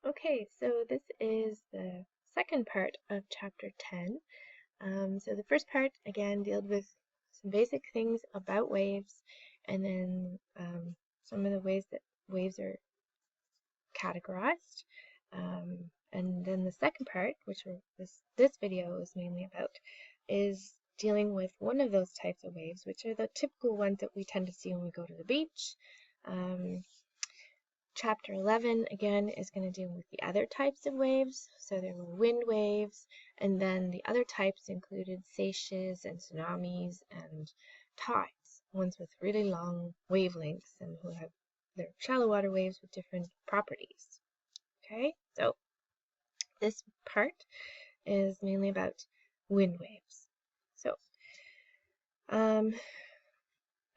Okay, so this is the second part of chapter 10. So the first part, again, dealt with some basic things about waves, and then some of the ways that waves are categorized. And then the second part, which this video is mainly about, is dealing with one of those types of waves, which are the typical ones that we tend to see when we go to the beach. Chapter 11, again, is going to deal with the other types of waves. So there were wind waves, and then the other types included seiches and tsunamis and tides, ones with really long wavelengths and who have their shallow water waves with different properties. Okay, so this part is mainly about wind waves. So,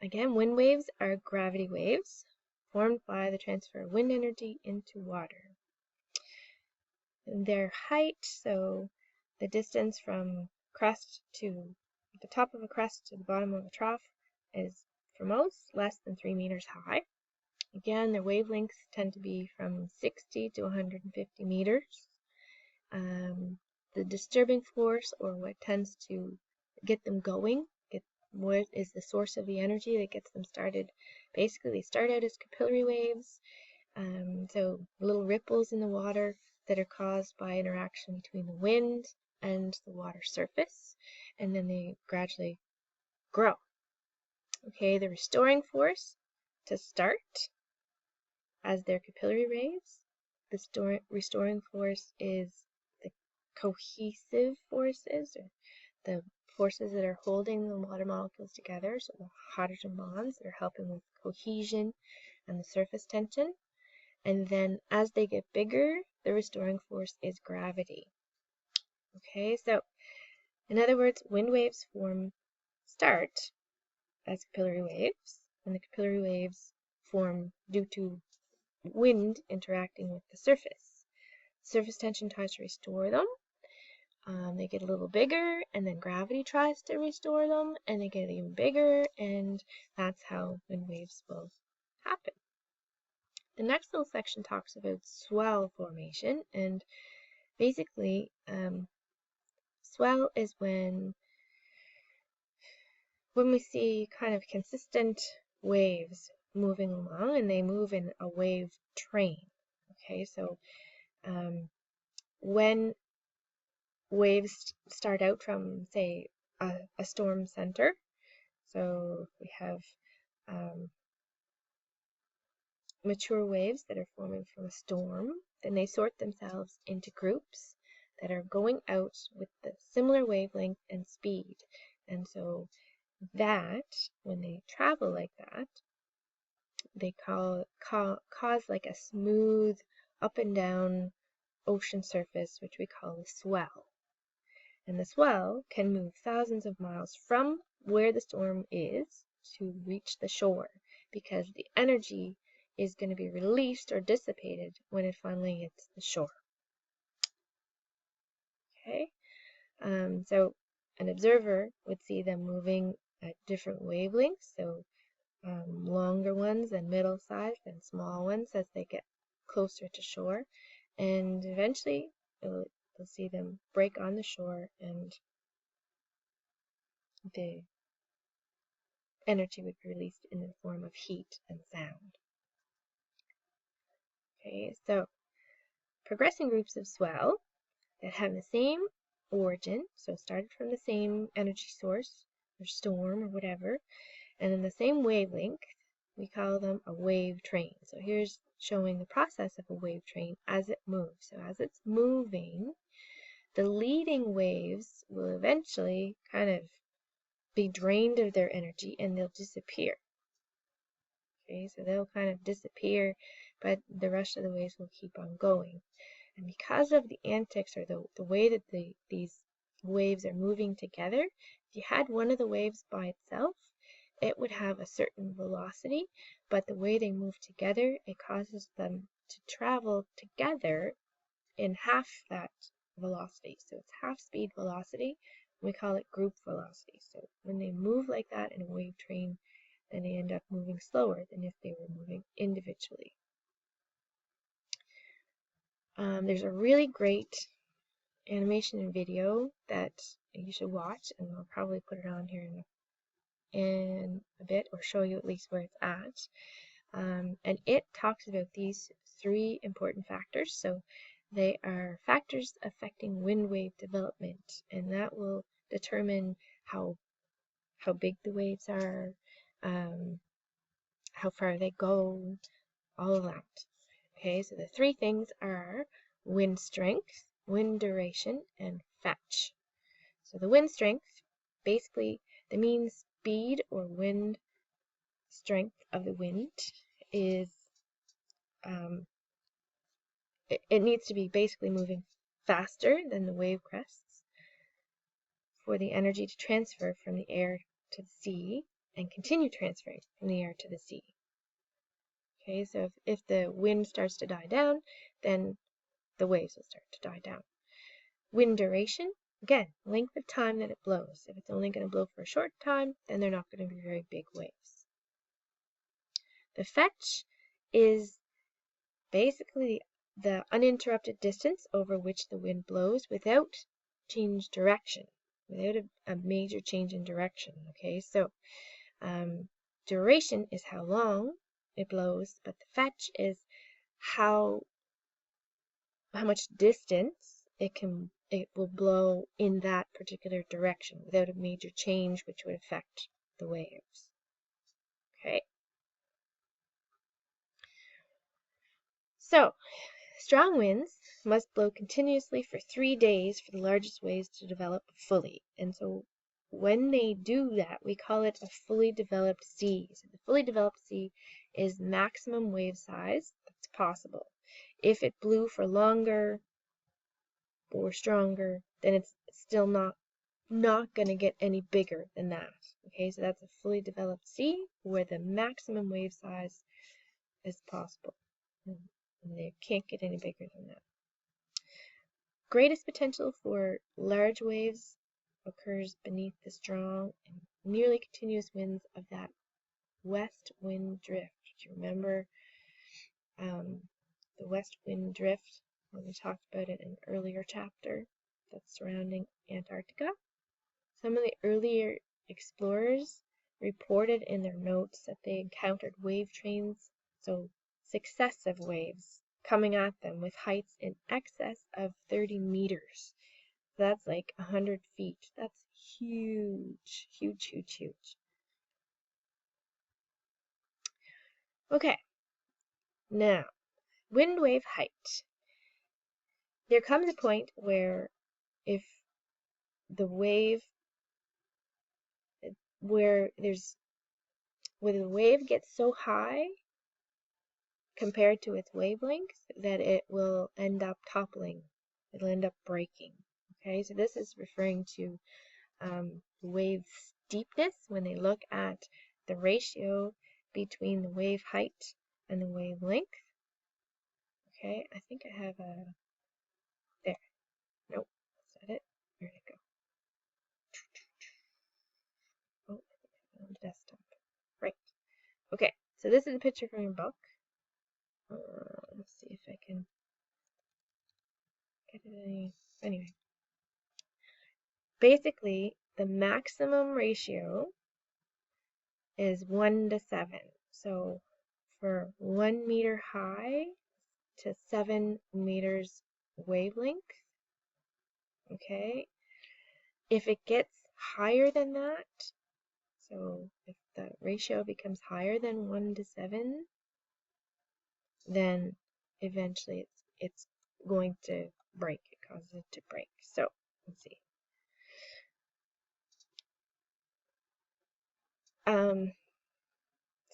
again, wind waves are gravity waves formed by the transfer of wind energy into water. Their height, so the distance from crest to the top of a crest to the bottom of a trough, is for most less than 3 meters high. Again, their wavelengths tend to be from 60 to 150 meters. The disturbing force, or what tends to get them going, what is the source of the energy that gets them started. Basically, they start out as capillary waves, so little ripples in the water that are caused by interaction between the wind and the water surface, and then they gradually grow. Okay, the restoring force to start as their capillary waves. The restoring force is the cohesive forces, or the forces that are holding the water molecules together, so the hydrogen bonds that are helping with cohesion and the surface tension. And then as they get bigger, the restoring force is gravity. Okay, so in other words, wind waves start as capillary waves, and the capillary waves form due to wind interacting with the surface. Surface tension tries to restore them. They get a little bigger, and then gravity tries to restore them, and they get even bigger, and that's how wind waves will happen. The next little section talks about swell formation, and basically, swell is when we see kind of consistent waves moving along, and they move in a wave train. Okay, so when waves start out from, say, a storm center, so we have mature waves that are forming from a storm, then they sort themselves into groups that are going out with the similar wavelength and speed. And so that, when they travel like that, they cause like a smooth up and down ocean surface, which we call a swell. And the swell can move thousands of miles from where the storm is to reach the shore, because the energy is going to be released or dissipated when it finally hits the shore. Okay, so an observer would see them moving at different wavelengths, so longer ones and middle-sized and small ones as they get closer to shore, and eventually you'll see them break on the shore, and the energy would be released in the form of heat and sound. Okay, so progressing groups of swell that have the same origin, so started from the same energy source or storm or whatever, and in the same wavelength, we call them a wave train. So here's showing the process of a wave train as it moves. So as it's moving, the leading waves will eventually kind of be drained of their energy and they'll disappear. Okay, so they'll kind of disappear, but the rest of the waves will keep on going. And because of the antics, or the way that these waves are moving together, if you had one of the waves by itself, it would have a certain velocity, but the way they move together, it causes them to travel together in half that velocity. So it's half speed velocity. We call it group velocity. So when they move like that in a wave train, then they end up moving slower than if they were moving individually. There's a really great animation and video that you should watch, and I'll probably put it on here in a bit, or show you at least where it's at. And it talks about these 3 important factors. So they are factors affecting wind wave development, and that will determine how big the waves are, how far they go, all of that. Okay, so the 3 things are wind strength, wind duration, and fetch. So the wind strength, basically the mean speed or wind strength of the wind is, it needs to be basically moving faster than the wave crests for the energy to transfer from the air to the sea and continue transferring from the air to the sea. Okay, so if the wind starts to die down, then the waves will start to die down. Wind duration, again, length of time that it blows. If it's only going to blow for a short time, then they're not going to be very big waves. The fetch is basically the uninterrupted distance over which the wind blows without change direction, without a major change in direction. Okay, so duration is how long it blows, but the fetch is how much distance it will blow in that particular direction without a major change which would affect the waves. Okay. So, strong winds must blow continuously for 3 days for the largest waves to develop fully. And so when they do that, we call it a fully developed sea. So the fully developed sea is maximum wave size that's possible. If it blew for longer or stronger, then it's still not going to get any bigger than that. Okay, so that's a fully developed sea where the maximum wave size is possible. And they can't get any bigger than that. Greatest potential for large waves occurs beneath the strong and nearly continuous winds of that west wind drift. Do you remember the west wind drift when we talked about it in an earlier chapter that's surrounding Antarctica? Some of the earlier explorers reported in their notes that they encountered wave trains, so successive waves, coming at them with heights in excess of 30 meters. So that's like 100 feet. That's huge, huge, huge, huge. Okay, now, wind wave height. There comes a point where if the wave, where the wave gets so high compared to its wavelength that it will end up toppling. It'll end up breaking. Okay, so this is referring to wave steepness when they look at the ratio between the wave height and the wavelength. Okay, I think I have a, there. Nope, that's not it. Where'd it go? Oh, on the desktop. Right. Okay, so this is a picture from your book. Let's see if I can get it any. Anyway, basically, the maximum ratio is 1 to 7. So for 1 meter high to 7 meters wavelength, okay, if it gets higher than that, so if the ratio becomes higher than 1 to 7, then eventually it's going to break. It causes it to break. So let's see.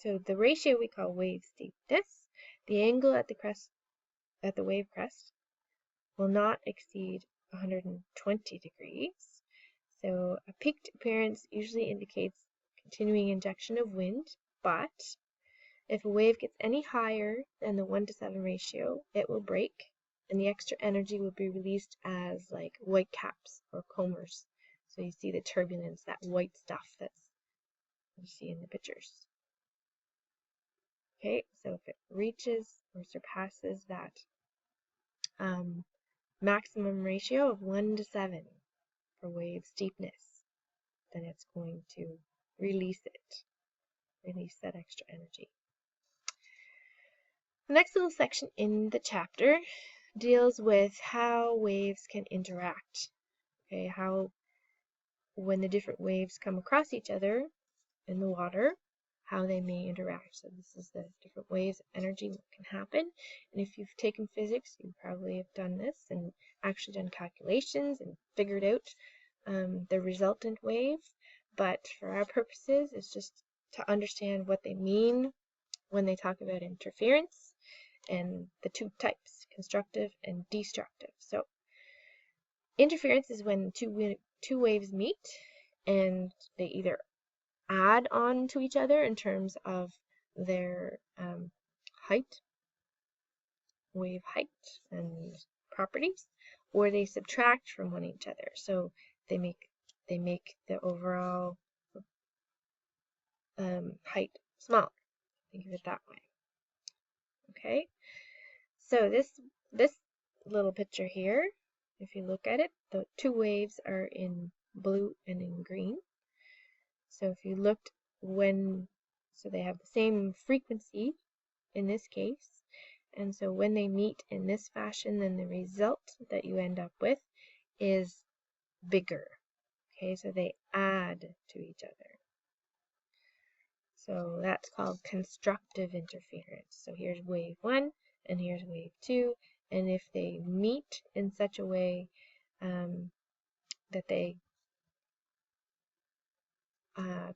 So the ratio we call wave steepness. The angle at the wave crest will not exceed 120 degrees. So a peaked appearance usually indicates continuing injection of wind, but if a wave gets any higher than the 1 to 7 ratio, it will break, and the extra energy will be released as like white caps or combers. So you see the turbulence, that white stuff that's you see in the pictures. Okay, so if it reaches or surpasses that maximum ratio of 1 to 7 for wave steepness, then it's going to release that extra energy. The next little section in the chapter deals with how waves can interact. Okay, how when the different waves come across each other in the water, how they may interact. So this is the different ways of energy that can happen. And if you've taken physics, you probably have done this and actually done calculations and figured out the resultant wave. But for our purposes, it's just to understand what they mean when they talk about interference and the two types, constructive and destructive. So interference is when two waves meet and they either add on to each other in terms of their height, wave height and properties, or they subtract from one each other. So they make the overall height smaller. Think of it that way. Okay. So this little picture here, if you look at it, the two waves are in blue and in green. So if you looked so they have the same frequency in this case, and so when they meet in this fashion, then the result that you end up with is bigger. Okay, so they add to each other. So that's called constructive interference. So here's wave 1 and here's wave 2, and if they meet in such a way that they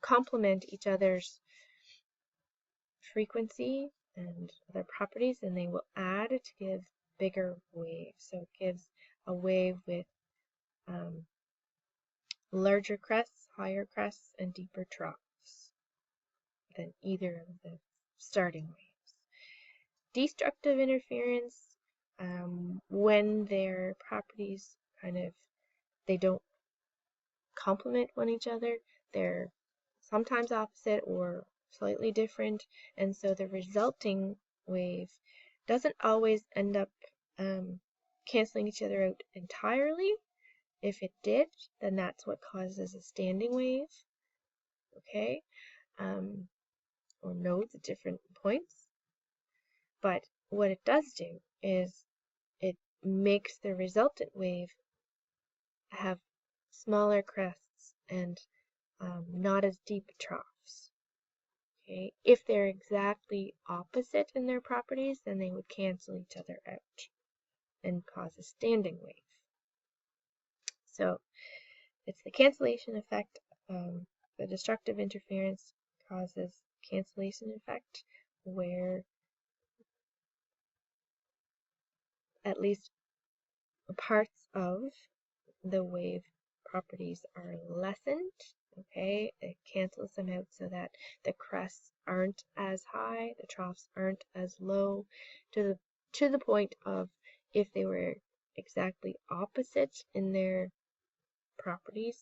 complement each other's frequency and other properties, then they will add to give bigger waves. So it gives a wave with larger crests, higher crests, and deeper troughs than either of the starting waves. Destructive interference, when their properties they don't complement one each other, they're sometimes opposite or slightly different, and so the resulting wave doesn't always end up canceling each other out entirely. If it did, then that's what causes a standing wave, okay, or nodes at different points. But what it does do is it makes the resultant wave have smaller crests and not as deep troughs. Okay, if they're exactly opposite in their properties, then they would cancel each other out and cause a standing wave. So it's the cancellation effect. The destructive interference causes cancellation effect where at least parts of the wave properties are lessened. Okay, it cancels them out so that the crests aren't as high, the troughs aren't as low, to the point of if they were exactly opposite in their properties,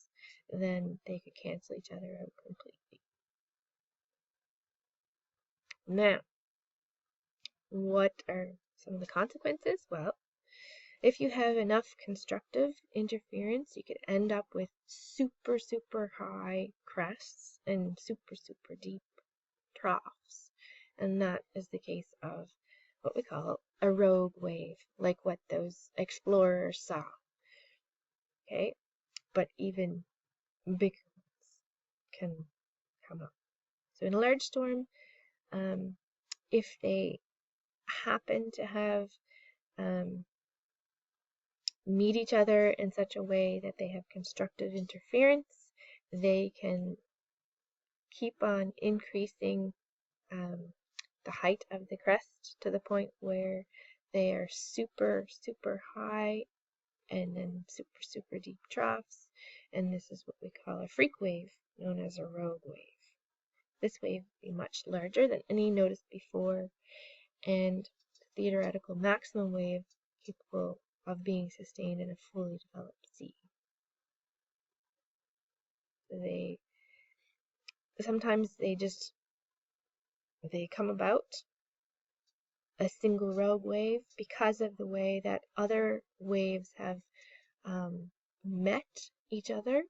then they could cancel each other out completely. Now, what are some of the consequences? Well, if you have enough constructive interference, you could end up with super, super high crests and super, super deep troughs. And that is the case of what we call a rogue wave, like what those explorers saw. Okay, but even bigger ones can come up. So in a large storm, if they happen to have meet each other in such a way that they have constructive interference, they can keep on increasing the height of the crest to the point where they are super, super high and then super, super deep troughs. And this is what we call a freak wave, known as a rogue wave. This wave would be much larger than any noticed before, and the theoretical maximum wave capable of being sustained in a fully developed sea. Sometimes they come about a single rogue wave because of the way that other waves have met each other,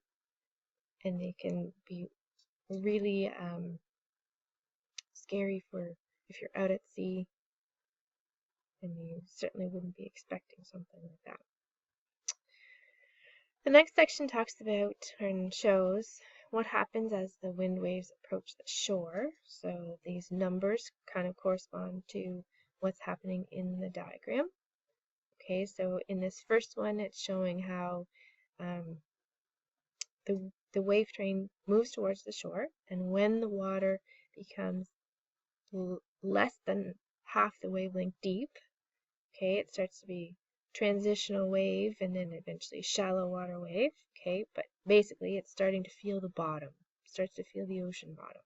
and they can be really scary for if you're out at sea, and you certainly wouldn't be expecting something like that. The next section talks about and shows what happens as the wind waves approach the shore. So these numbers kind of correspond to what's happening in the diagram. Okay, so in this first one, it's showing how the wave train moves towards the shore, and when the water becomes less than half the wavelength deep, okay, it starts to be transitional wave and then eventually shallow water wave, okay, but basically it's starting to feel the bottom, starts to feel the ocean bottom.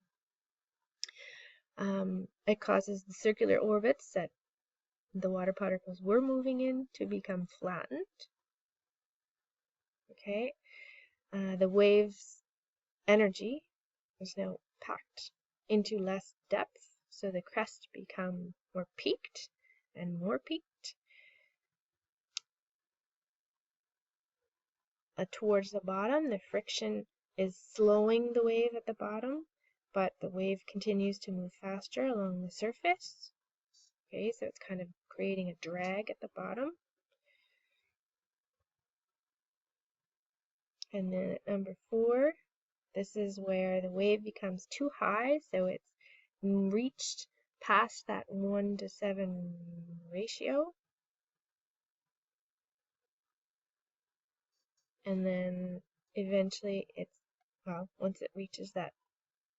It causes the circular orbits that the water particles were moving in to become flattened, okay. The wave's energy is now packed into less depth, so the crest become more peaked and more peaked. Towards the bottom, the friction is slowing the wave at the bottom, but the wave continues to move faster along the surface. Okay, so it's kind of creating a drag at the bottom. And then at number 4, this is where the wave becomes too high, so it's reached past that 1:7 ratio. And then eventually once it reaches that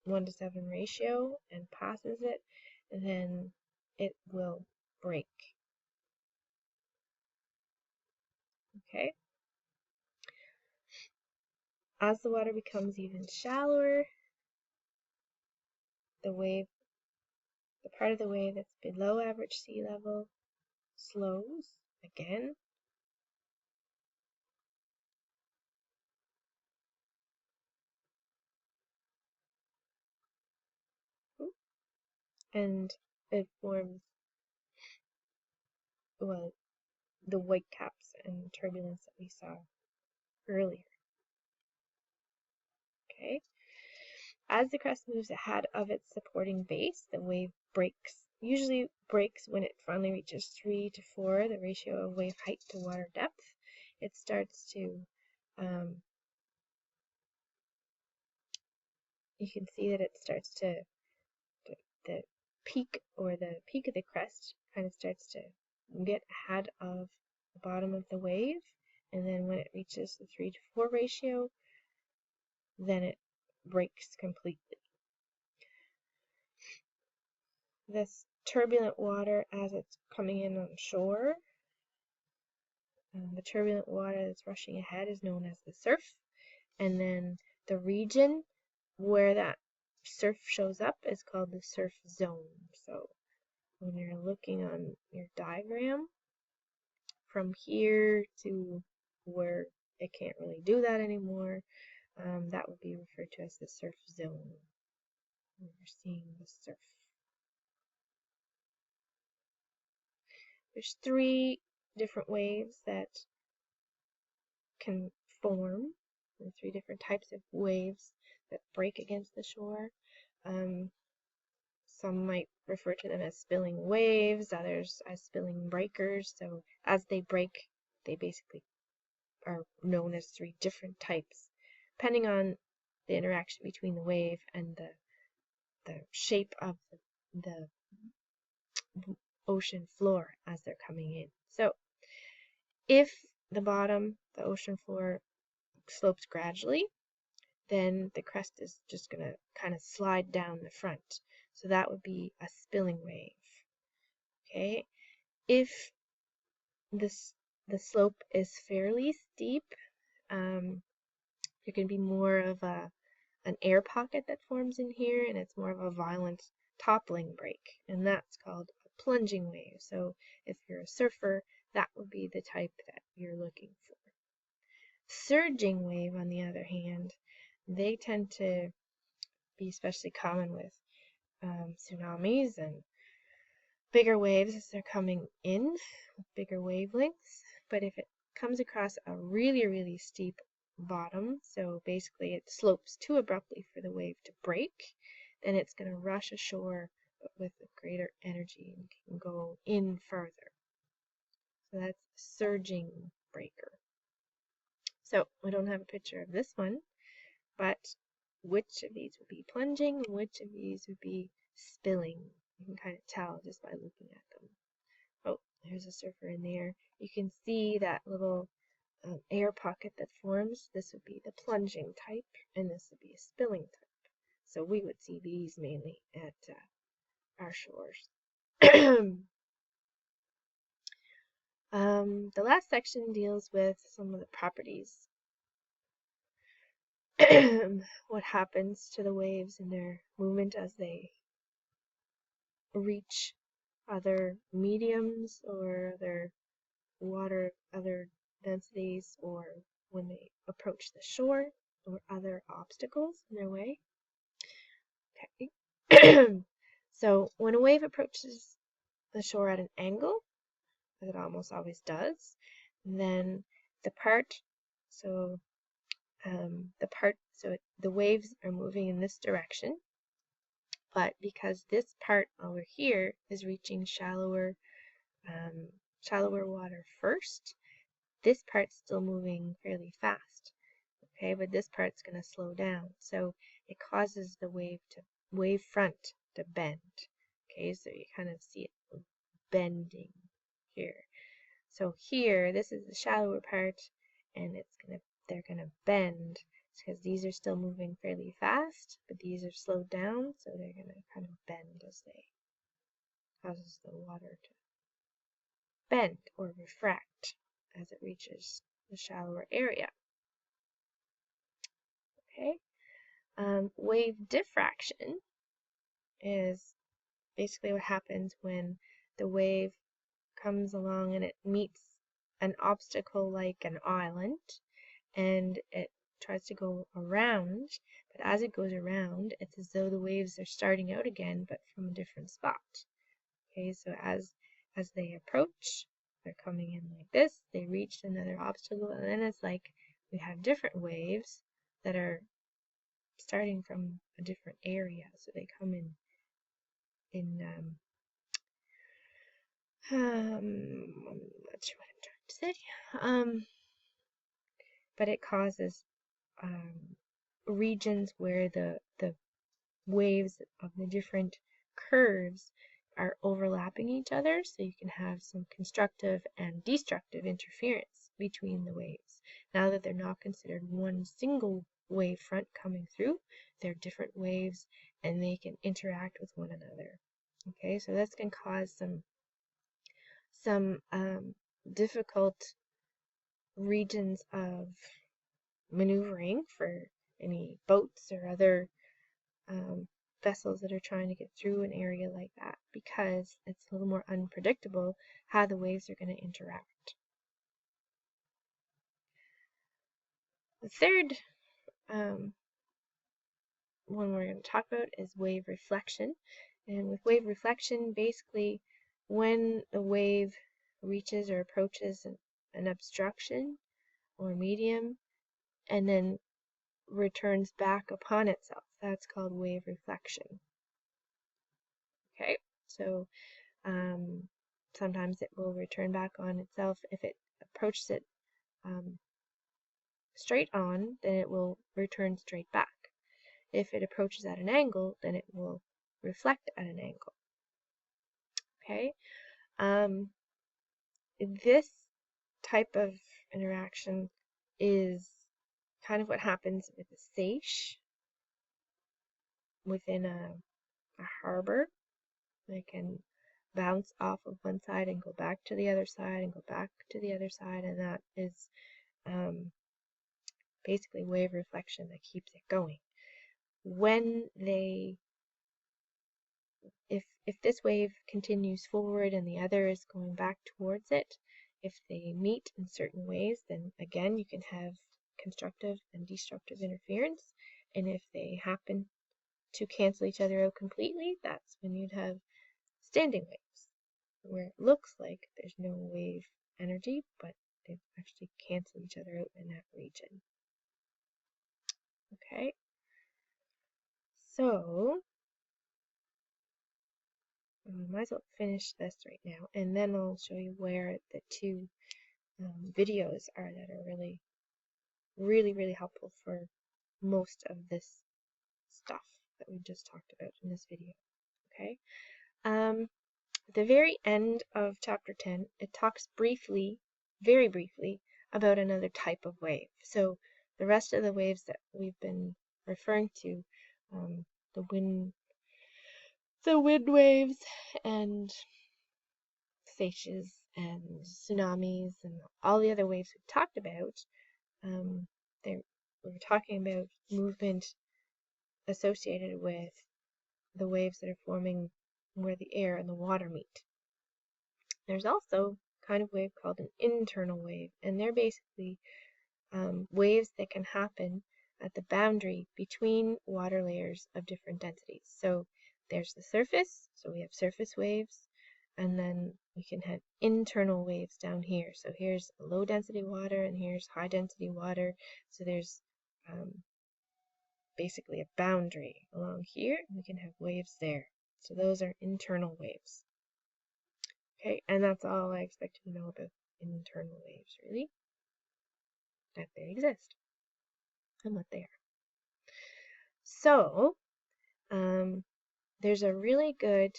1:7 ratio and passes it, then it will break. Okay? As the water becomes even shallower, the part of the wave that's below average sea level slows again. And it forms, well, the white caps and turbulence that we saw earlier. Okay? As the crest moves ahead of its supporting base, the wave breaks. Usually breaks when it finally reaches 3 to 4, the ratio of wave height to water depth. It starts to, you can see that it starts to, the peak of the crest kind of starts to get ahead of the bottom of the wave. And then when it reaches the 3 to 4 ratio, then it breaks completely. This turbulent water as it's coming in on shore, the turbulent water that's rushing ahead is known as the surf, and then the region where that surf shows up is called the surf zone. So when you're looking on your diagram, from here to where it can't really do that anymore, that would be referred to as the surf zone. When you're seeing the surf. There's 3 different waves that can form, the 3 different types of waves that break against the shore. Some might refer to them as spilling waves, others as spilling breakers. So as they break, they basically are known as 3 different types, depending on the interaction between the wave and the shape of the ocean floor as they're coming in. So if the ocean floor slopes gradually, then the crest is just going to kind of slide down the front. So that would be a spilling wave. Okay, if the slope is fairly steep, there can be more of an air pocket that forms in here, and it's more of a violent toppling break, and that's called a plunging wave. So if you're a surfer, that would be the type that you're looking for. Surging wave, on the other hand, they tend to be especially common with tsunamis and bigger waves as they're coming in with bigger wavelengths. But if it comes across a really, really steep bottom, so basically it slopes too abruptly for the wave to break, then it's going to rush ashore but with a greater energy and can go in further. So that's a surging breaker. So we don't have a picture of this one, but which of these would be plunging and which of these would be spilling? You can kind of tell just by looking at them. Oh, there's a surfer in there. You can see that little air pocket that forms. This would be the plunging type, and this would be a spilling type. So we would see these mainly at our shores. The last section deals with some of the properties. What happens to the waves in their movement as they reach other mediums or other densities, or when they approach the shore, or other obstacles in their way. Okay. So when a wave approaches the shore at an angle, as it almost always does, then the waves are moving in this direction, but because this part over here is reaching shallower water first, this part's still moving fairly fast. Okay, but this part's going to slow down, so it causes the wave front to bend. Okay, so you kind of see it bending here. So here, this is the shallower part, and they're gonna bend because these are still moving fairly fast, but these are slowed down, so they're gonna kind of bend as they causes the water to bend or refract as it reaches the shallower area. Okay. Wave diffraction is basically what happens when the wave comes along and it meets an obstacle like an island, and it tries to go around, but as it goes around, it's as though the waves are starting out again, but from a different spot. Okay, so as they approach, they're coming in like this, they reach another obstacle, and then it's like we have different waves that are starting from a different area, so they come in I'm not sure what I'm trying to say, but it causes regions where the waves of the different curves are overlapping each other, so you can have some constructive and destructive interference between the waves. Now that they're not considered one single wave front coming through, they're different waves and they can interact with one another. Okay, so this can cause some difficult regions of maneuvering for any boats or other vessels that are trying to get through an area like that, because it's a little more unpredictable how the waves are going to interact. The third one we're going to talk about is wave reflection. And with wave reflection, basically when the wave reaches or approaches an obstruction or medium and then returns back upon itself, that's called wave reflection. Okay, so sometimes it will return back on itself. If it approaches it straight on, then it will return straight back. If it approaches at an angle, then it will reflect at an angle. Okay, this type of interaction is kind of what happens with a seiche within a harbor. They can bounce off of one side and go back to the other side and go back to the other side, and that is basically wave reflection that keeps it going. When if this wave continues forward and the other is going back towards it, if they meet in certain ways, then again you can have constructive and destructive interference, and if they happen to cancel each other out completely, that's when you'd have standing waves. where it looks like there's no wave energy, but they actually cancel each other out in that region. Okay, so I might as well finish this right now, and then I'll show you where the two videos are that are really, really helpful for most of this stuff that we just talked about in this video. Okay. At the very end of chapter 10, it talks briefly, very briefly, about another type of wave. So the rest of the waves that we've been referring to, the wind waves and seiches and tsunamis and all the other waves we've talked about, we were talking about movement associated with the waves that are forming where the air and the water meet. There's also a kind of wave called an internal wave, and they're basically waves that can happen at the boundary between water layers of different densities. So there's the surface, so we have surface waves, and then we can have internal waves down here. So here's low density water, and here's high density water. So there's basically a boundary along here, and we can have waves there. So those are internal waves. Okay, and that's all I expect you to know about internal waves, really. That they exist and what they are. So, there's a really good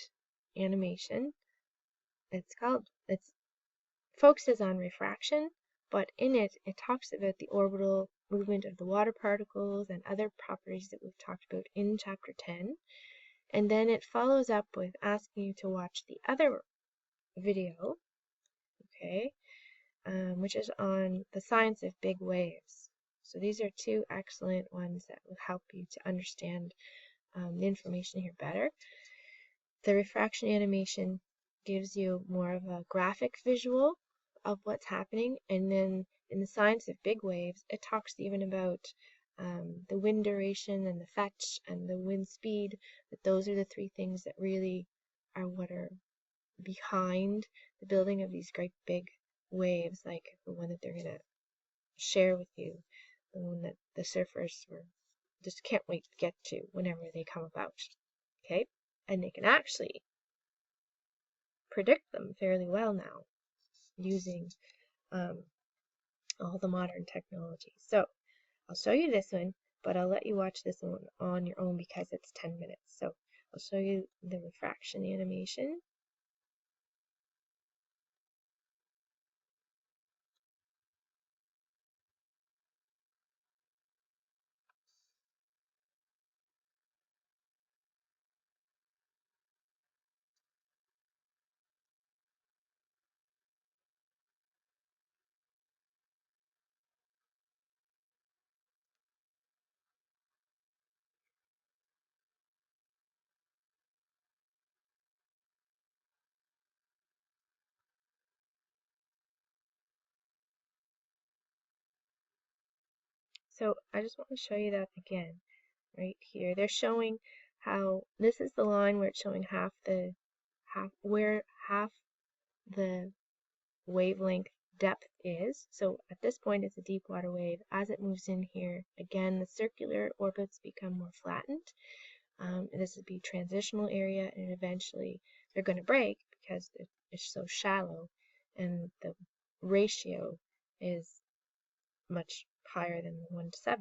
animation. It focuses on refraction, but in it talks about the orbital movement of the water particles and other properties that we've talked about in chapter 10. And then it follows up with asking you to watch the other video, okay, which is on the science of big waves. So these are two excellent ones that will help you to understand the information here better. The refraction animation gives you more of a graphic visual of what's happening, and then in the science of big waves, it talks even about the wind duration and the fetch and the wind speed, that those are the three things that really are what are behind the building of these great big waves, like the one that they're going to share with you, the one that the surfers just can't wait to get to whenever they come about. Okay? And they can actually predict them fairly well now using all the modern technology. So I'll show you this one, but I'll let you watch this one on your own because it's 10 minutes. So I'll show you the refraction animation. So I just want to show you that again right here. They're showing how this is the line where it's showing half the wavelength depth is. So at this point it's a deep water wave. As it moves in here, again the circular orbits become more flattened. And this would be transitional area, and eventually they're going to break because it's so shallow, and the ratio is much higher than 1:7.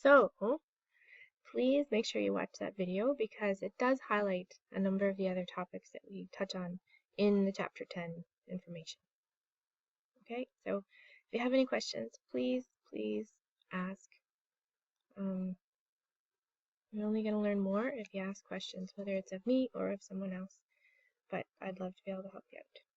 So please make sure you watch that video because it does highlight a number of the other topics that we touch on in the Chapter 10 information. Okay, so if you have any questions, please ask. You're only going to learn more if you ask questions, whether it's of me or of someone else, but I'd love to be able to help you out.